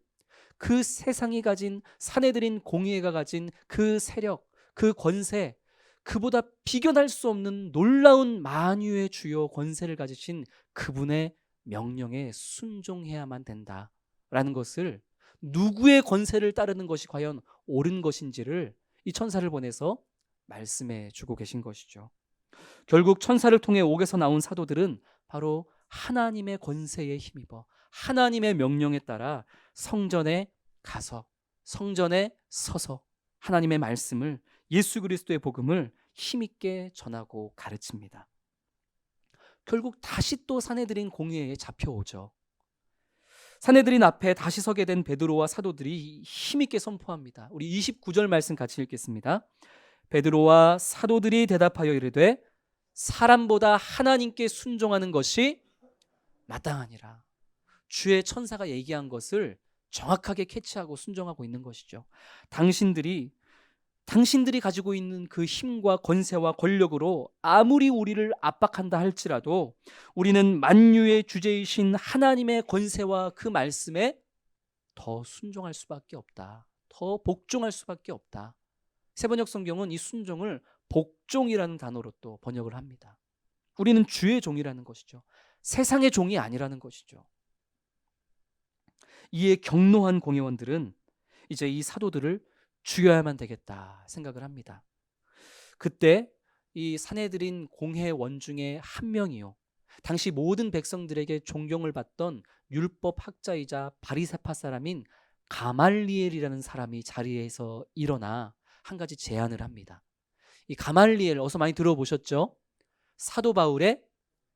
그 세상이 가진 사내들인 공의가 가진 그 세력, 그 권세, 그보다 비견할 수 없는 놀라운 만유의 주요 권세를 가지신 그분의 명령에 순종해야만 된다라는 것을, 누구의 권세를 따르는 것이 과연 옳은 것인지를 이 천사를 보내서 말씀해 주고 계신 것이죠. 결국 천사를 통해 옥에서 나온 사도들은 바로 하나님의 권세에 힘입어 하나님의 명령에 따라 성전에 가서, 성전에 서서 하나님의 말씀을, 예수 그리스도의 복음을 힘있게 전하고 가르칩니다. 결국 다시 또 사내들인 공회에 잡혀오죠. 사내들인 앞에 다시 서게 된 베드로와 사도들이 힘있게 선포합니다. 우리 29절 말씀 같이 읽겠습니다. 베드로와 사도들이 대답하여 이르되 사람보다 하나님께 순종하는 것이 마땅하니라. 주의 천사가 얘기한 것을 정확하게 캐치하고 순종하고 있는 것이죠. 당신들이 가지고 있는 그 힘과 권세와 권력으로 아무리 우리를 압박한다 할지라도 우리는 만유의 주제이신 하나님의 권세와 그 말씀에 더 순종할 수밖에 없다. 더 복종할 수밖에 없다. 세번역 성경은 이 순종을 복종이라는 단어로 또 번역을 합니다. 우리는 주의 종이라는 것이죠. 세상의 종이 아니라는 것이죠. 이에 경노한 공회원들은 이제 이 사도들을 죽여야만 되겠다 생각을 합니다. 그때 이 사내들인 공회원 중에 한 명이요, 당시 모든 백성들에게 존경을 받던 율법 학자이자 바리새파 사람인 가말리엘이라는 사람이 자리에서 일어나 한 가지 제안을 합니다. 이 가말리엘 어서 많이 들어보셨죠? 사도 바울의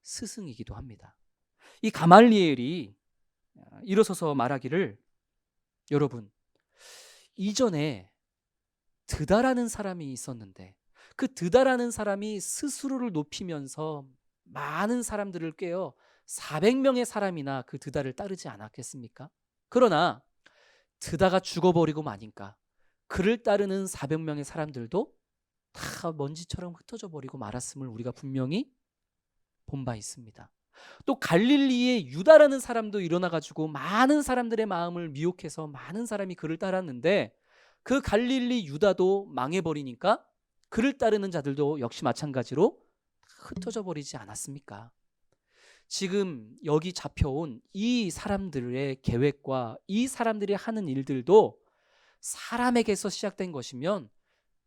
스승이기도 합니다. 이 가말리엘이 일어서서 말하기를, 여러분, 이전에 드다라는 사람이 있었는데 그 드다라는 사람이 스스로를 높이면서 많은 사람들을 꿰어 400명의 사람이나 그 드다를 따르지 않았겠습니까? 그러나 드다가 죽어버리고 마니까 그를 따르는 400명의 사람들도 다 먼지처럼 흩어져 버리고 말았음을 우리가 분명히 본 바 있습니다. 또 갈릴리의 유다라는 사람도 일어나가지고 많은 사람들의 마음을 미혹해서 많은 사람이 그를 따랐는데 그 갈릴리 유다도 망해버리니까 그를 따르는 자들도 역시 마찬가지로 흩어져 버리지 않았습니까? 지금 여기 잡혀온 이 사람들의 계획과 이 사람들이 하는 일들도 사람에게서 시작된 것이면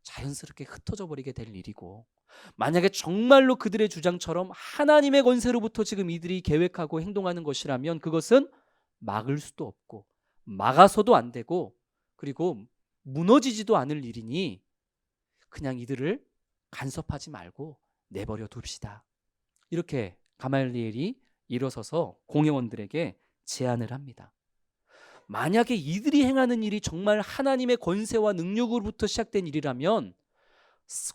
자연스럽게 흩어져 버리게 될 일이고, 만약에 정말로 그들의 주장처럼 하나님의 권세로부터 지금 이들이 계획하고 행동하는 것이라면 그것은 막을 수도 없고 막아서도 안 되고 그리고 무너지지도 않을 일이니 그냥 이들을 간섭하지 말고 내버려 둡시다. 이렇게 가말리엘이 일어서서 공회원들에게 제안을 합니다. 만약에 이들이 행하는 일이 정말 하나님의 권세와 능력으로부터 시작된 일이라면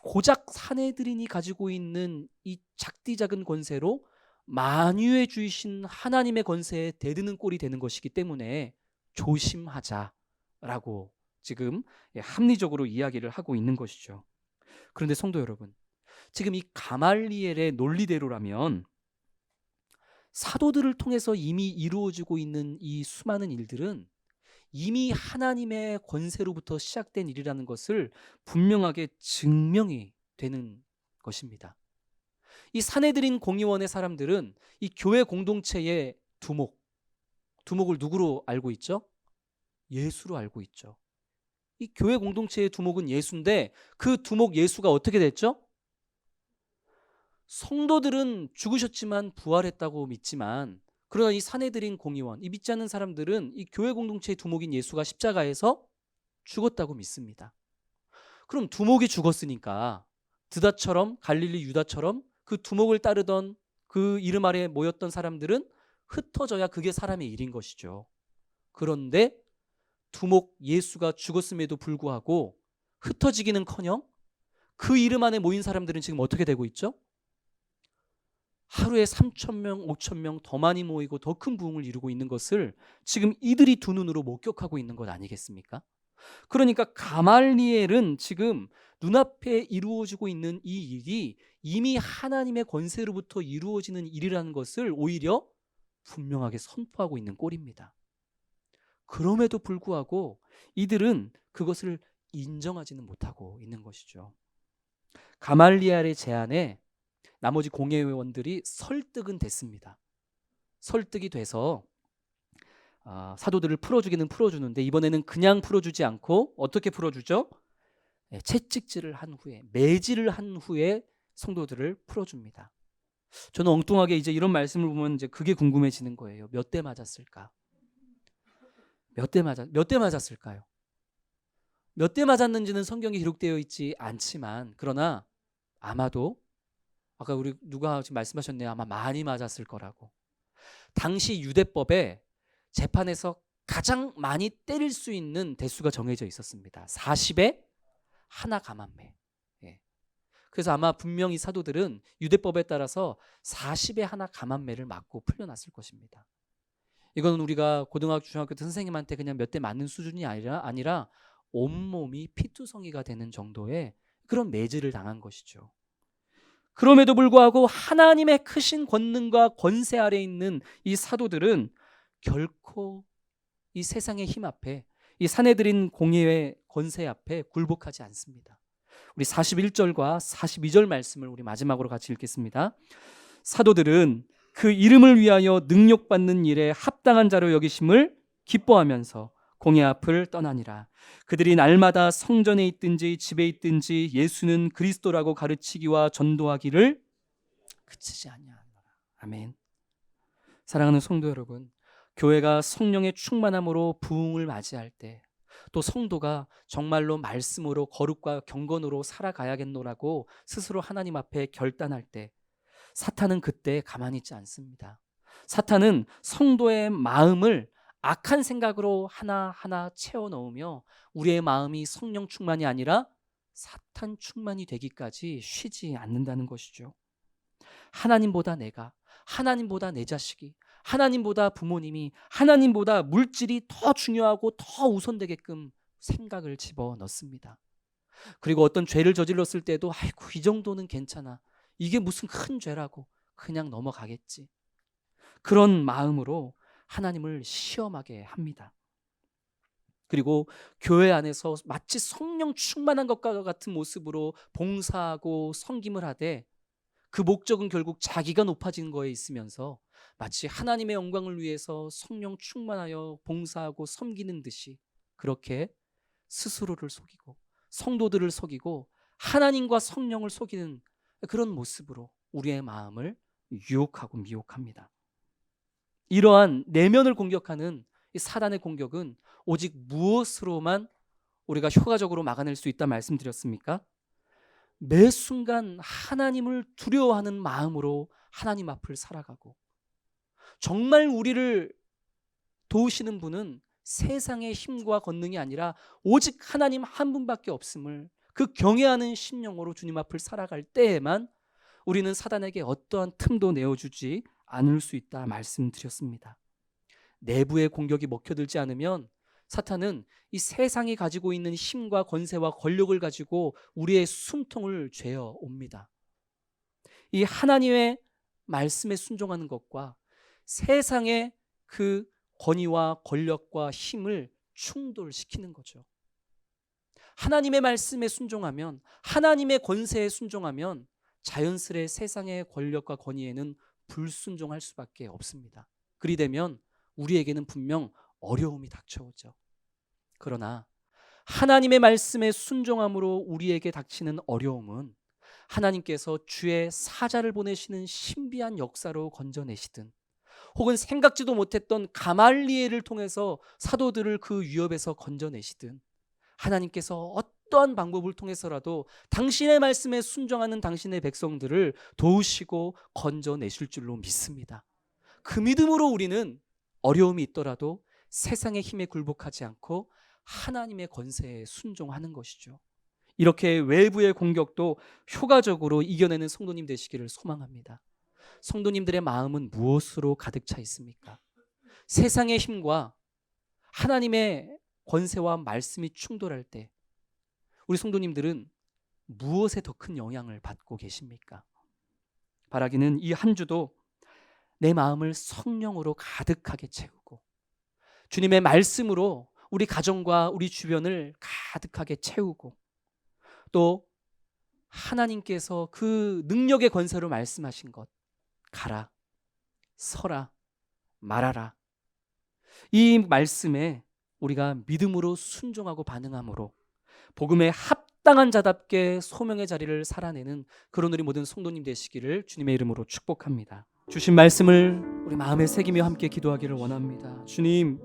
고작 사내들인이 가지고 있는 이 작디 작은 권세로 만유의 주이신 하나님의 권세에 대드는 꼴이 되는 것이기 때문에 조심하자라고 지금 합리적으로 이야기를 하고 있는 것이죠. 그런데 성도 여러분, 지금 이 가말리엘의 논리대로라면 사도들을 통해서 이미 이루어지고 있는 이 수많은 일들은 이미 하나님의 권세로부터 시작된 일이라는 것을 분명하게 증명이 되는 것입니다. 이 사내들인 공의원의 사람들은 이 교회 공동체의 두목을 누구로 알고 있죠? 예수로 알고 있죠. 이 교회 공동체의 두목은 예수인데 그 두목 예수가 어떻게 됐죠? 성도들은 죽으셨지만 부활했다고 믿지만, 그러나 이 사내들인 공의원, 이 믿지 않는 사람들은 이 교회 공동체의 두목인 예수가 십자가에서 죽었다고 믿습니다. 그럼 두목이 죽었으니까 드다처럼 갈릴리 유다처럼 그 두목을 따르던 그 이름 아래 모였던 사람들은 흩어져야 그게 사람의 일인 것이죠. 그런데 두목 예수가 죽었음에도 불구하고 흩어지기는커녕 그 이름 안에 모인 사람들은 지금 어떻게 되고 있죠? 하루에 3,000명, 5,000명 더 많이 모이고 더 큰 부흥을 이루고 있는 것을 지금 이들이 두 눈으로 목격하고 있는 것 아니겠습니까? 그러니까 가말리엘은 지금 눈앞에 이루어지고 있는 이 일이 이미 하나님의 권세로부터 이루어지는 일이라는 것을 오히려 분명하게 선포하고 있는 꼴입니다. 그럼에도 불구하고 이들은 그것을 인정하지는 못하고 있는 것이죠. 가말리엘의 제안에 나머지 공회원들이 설득은 됐습니다. 설득이 돼서 사도들을 풀어주기는 풀어주는데 이번에는 그냥 풀어주지 않고 어떻게 풀어주죠? 채찍질을 한 후에, 매질을 한 후에 성도들을 풀어줍니다. 저는 엉뚱하게 이제 이런 말씀을 보면 이제 그게 궁금해지는 거예요. 몇 대 맞았을까? 몇 대 맞았을까요? 몇 대 맞았는지는 성경에 기록되어 있지 않지만, 그러나 아마도 아까 우리 누가 지금 말씀하셨네요. 아마 많이 맞았을 거라고. 당시 유대법에 재판에서 가장 많이 때릴 수 있는 대수가 정해져 있었습니다. 40에 하나 가만매. 예. 그래서 아마 분명히 사도들은 유대법에 따라서 40에 하나 가만매를 맞고 풀려났을 것입니다. 이건 우리가 고등학교, 중학교 때 선생님한테 그냥 몇 대 맞는 수준이 아니라 온몸이 피투성이가 되는 정도의 그런 매질을 당한 것이죠. 그럼에도 불구하고 하나님의 크신 권능과 권세 아래 있는 이 사도들은 결코 이 세상의 힘 앞에, 이 사내들인 공의의 권세 앞에 굴복하지 않습니다. 우리 41절과 42절 말씀을 우리 마지막으로 같이 읽겠습니다. 사도들은 그 이름을 위하여 능력받는 일에 합당한 자로 여기심을 기뻐하면서 공의 앞을 떠나니라. 그들이 날마다 성전에 있든지 집에 있든지 예수는 그리스도라고 가르치기와 전도하기를 그치지 아니하노라. 아멘. 사랑하는 성도 여러분, 교회가 성령의 충만함으로 부흥을 맞이할 때, 또 성도가 정말로 말씀으로 거룩과 경건으로 살아가야겠노라고 스스로 하나님 앞에 결단할 때, 사탄은 그때 가만히 있지 않습니다. 사탄은 성도의 마음을 악한 생각으로 하나하나 채워 넣으며 우리의 마음이 성령 충만이 아니라 사탄 충만이 되기까지 쉬지 않는다는 것이죠. 하나님보다 내가, 하나님보다 내 자식이, 하나님보다 부모님이, 하나님보다 물질이 더 중요하고 더 우선되게끔 생각을 집어넣습니다. 그리고 어떤 죄를 저질렀을 때도 아이고 이 정도는 괜찮아, 이게 무슨 큰 죄라고 그냥 넘어가겠지, 그런 마음으로 하나님을 시험하게 합니다. 그리고 교회 안에서 마치 성령 충만한 것과 같은 모습으로 봉사하고 섬김을 하되 그 목적은 결국 자기가 높아지는 거에 있으면서 마치 하나님의 영광을 위해서 성령 충만하여 봉사하고 섬기는 듯이 그렇게 스스로를 속이고 성도들을 속이고 하나님과 성령을 속이는 그런 모습으로 우리의 마음을 유혹하고 미혹합니다. 이러한 내면을 공격하는 이 사단의 공격은 오직 무엇으로만 우리가 효과적으로 막아낼 수 있다 말씀드렸습니까? 매 순간 하나님을 두려워하는 마음으로 하나님 앞을 살아가고, 정말 우리를 도우시는 분은 세상의 힘과 권능이 아니라 오직 하나님 한 분밖에 없음을 그 경외하는 심령으로 주님 앞을 살아갈 때에만 우리는 사단에게 어떠한 틈도 내어주지 않을 수 있다 말씀드렸습니다. 내부의 공격이 먹혀들지 않으면 사탄은 이 세상이 가지고 있는 힘과 권세와 권력을 가지고 우리의 숨통을 죄어 옵니다. 이 하나님의 말씀에 순종하는 것과 세상의 그 권위와 권력과 힘을 충돌시키는 거죠. 하나님의 말씀에 순종하면, 하나님의 권세에 순종하면 자연스레 세상의 권력과 권위에는 불순종할 수밖에 없습니다. 그리 되면 우리에게는 분명 어려움이 닥쳐오죠. 그러나 하나님의 말씀에 순종함으로 우리에게 닥치는 어려움은 하나님께서 주의 사자를 보내시는 신비한 역사로 건져내시든, 혹은 생각지도 못했던 가말리엘을 통해서 사도들을 그 위협에서 건져내시든, 하나님께서 어떠한 방법을 통해서라도 당신의 말씀에 순종하는 당신의 백성들을 도우시고 건져내실 줄로 믿습니다. 그 믿음으로 우리는 어려움이 있더라도 세상의 힘에 굴복하지 않고 하나님의 권세에 순종하는 것이죠. 이렇게 외부의 공격도 효과적으로 이겨내는 성도님 되시기를 소망합니다. 성도님들의 마음은 무엇으로 가득 차 있습니까? 세상의 힘과 하나님의 권세와 말씀이 충돌할 때 우리 성도님들은 무엇에 더 큰 영향을 받고 계십니까? 바라기는 이 한 주도 내 마음을 성령으로 가득하게 채우고 주님의 말씀으로 우리 가정과 우리 주변을 가득하게 채우고 또 하나님께서 그 능력의 권세로 말씀하신 것, 가라, 서라, 말하라, 이 말씀에 우리가 믿음으로 순종하고 반응함으로 복음에 합당한 자답게 소명의 자리를 살아내는 그런 우리 모든 성도님 되시기를 주님의 이름으로 축복합니다. 주신 말씀을 우리 마음에 새기며 함께 기도하기를 원합니다. 주님,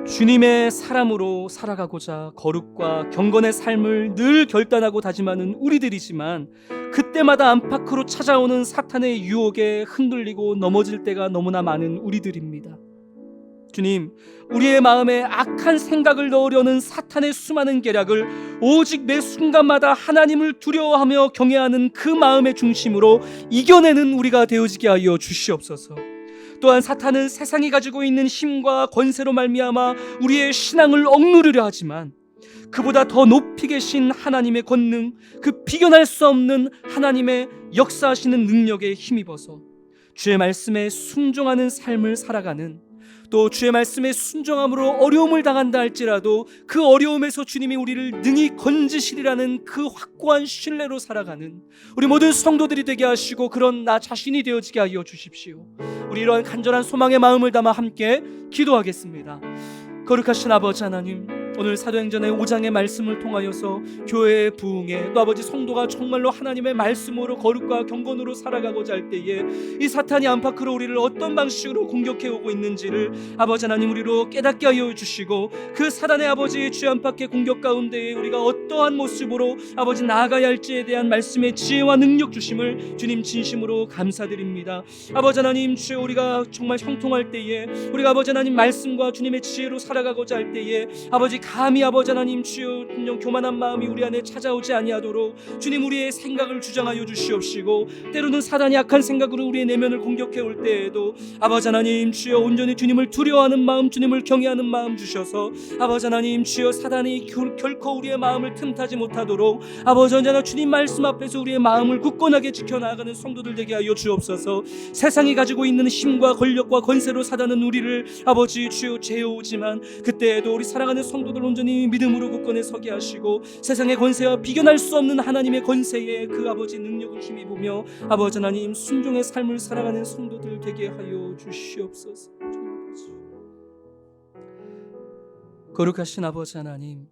주님의 사람으로 살아가고자 거룩과 경건의 삶을 늘 결단하고 다짐하는 우리들이지만 그때마다 안팎으로 찾아오는 사탄의 유혹에 흔들리고 넘어질 때가 너무나 많은 우리들입니다. 주님, 우리의 마음에 악한 생각을 넣으려는 사탄의 수많은 계략을 오직 매 순간마다 하나님을 두려워하며 경외하는 그 마음의 중심으로 이겨내는 우리가 되어지게 하여 주시옵소서. 또한 사탄은 세상이 가지고 있는 힘과 권세로 말미암아 우리의 신앙을 억누르려 하지만 그보다 더 높이 계신 하나님의 권능, 그 비견할 수 없는 하나님의 역사하시는 능력에 힘입어서 주의 말씀에 순종하는 삶을 살아가는, 또 주의 말씀에 순종함으로 어려움을 당한다 할지라도 그 어려움에서 주님이 우리를 능히 건지시리라는 그 확고한 신뢰로 살아가는 우리 모든 성도들이 되게 하시고 그런 나 자신이 되어지게 하여 주십시오. 우리 이러한 간절한 소망의 마음을 담아 함께 기도하겠습니다. 거룩하신 아버지 하나님, 오늘 사도행전의 5장의 말씀을 통하여서 교회의 부흥에 또 아버지 성도가 정말로 하나님의 말씀으로 거룩과 경건으로 살아가고자 할 때에 이 사탄이 안팎으로 우리를 어떤 방식으로 공격해오고 있는지를 아버지 하나님 우리로 깨닫게 하여 주시고 그 사단의 아버지 주 안팎의 공격 가운데에 우리가 어떠한 모습으로 아버지 나아가야 할지에 대한 말씀의 지혜와 능력 주심을 주님 진심으로 감사드립니다. 아버지 하나님, 주여 우리가 정말 형통할 때에 우리가 아버지 하나님 말씀과 주님의 지혜로 살아가고자 할 때에 아버지 감히 아버지 하나님 주여 교만한 마음이 우리 안에 찾아오지 아니하도록 주님 우리의 생각을 주장하여 주시옵시고 때로는 사단이 악한 생각으로 우리의 내면을 공격해 올 때에도 아버지 하나님 주여 온전히 주님을 두려워하는 마음, 주님을 경외하는 마음 주셔서 아버지 하나님 주여 사단이 결코 우리의 마음을 틈타지 못하도록 아버지 언제나 주님 말씀 앞에서 우리의 마음을 굳건하게 지켜나가는 성도들 되게 하여 주옵소서. 세상이 가지고 있는 힘과 권력과 권세로 사단은 우리를 아버지 주여 죄어오지만 그때에도 우리 사랑하는 성도들 온전히 믿음으로 굳건히 서게 하시고 세상의 권세와 비견할 수 없는 하나님의 권세에 그 아버지 능력을 힘입으며 아버지 하나님 순종의 삶을 살아가는 성도들 되게 하여 주시옵소서. 거룩하신 아버지 하나님,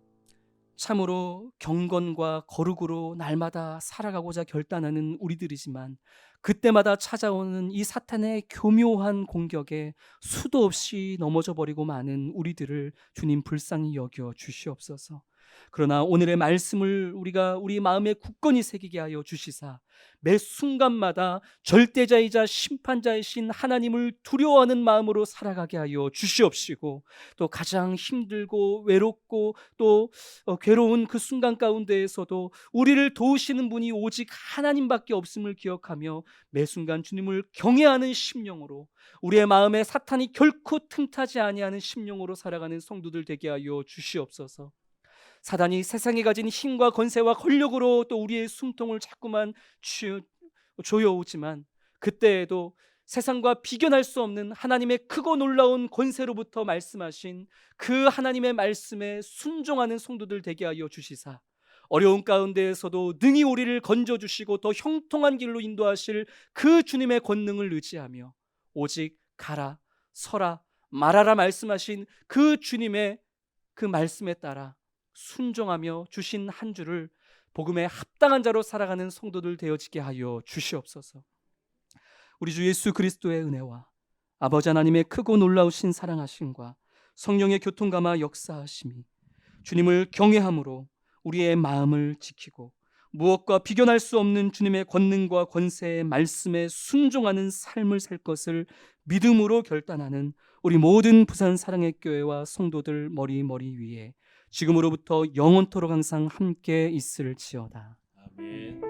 참으로 경건과 거룩으로 날마다 살아가고자 결단하는 우리들이지만 그때마다 찾아오는 이 사탄의 교묘한 공격에 수도 없이 넘어져 버리고 마는 우리들을 주님 불쌍히 여겨 주시옵소서. 그러나 오늘의 말씀을 우리가 우리 마음에 굳건히 새기게 하여 주시사 매 순간마다 절대자이자 심판자이신 하나님을 두려워하는 마음으로 살아가게 하여 주시옵시고 또 가장 힘들고 외롭고 또 괴로운 그 순간 가운데에서도 우리를 도우시는 분이 오직 하나님밖에 없음을 기억하며 매 순간 주님을 경외하는 심령으로 우리의 마음에 사탄이 결코 틈타지 아니하는 심령으로 살아가는 성도들 되게 하여 주시옵소서. 사단이 세상에 가진 힘과 권세와 권력으로 또 우리의 숨통을 자꾸만 조여오지만 그때에도 세상과 비견할 수 없는 하나님의 크고 놀라운 권세로부터 말씀하신 그 하나님의 말씀에 순종하는 성도들 되게 하여 주시사 어려운 가운데에서도 능히 우리를 건져주시고 더 형통한 길로 인도하실 그 주님의 권능을 의지하며 오직 가라, 서라, 말하라 말씀하신 그 주님의 그 말씀에 따라 순종하며 주신 한 주를 복음에 합당한 자로 살아가는 성도들 되어지게 하여 주시옵소서. 우리 주 예수 그리스도의 은혜와 아버지 하나님의 크고 놀라우신 사랑하심과 성령의 교통감화 역사하심이 주님을 경외함으로 우리의 마음을 지키고 무엇과 비견할 수 없는 주님의 권능과 권세의 말씀에 순종하는 삶을 살 것을 믿음으로 결단하는 우리 모든 부산 사랑의 교회와 성도들 머리 위에 지금으로부터 영원토록 항상 함께 있을지어다. 아멘.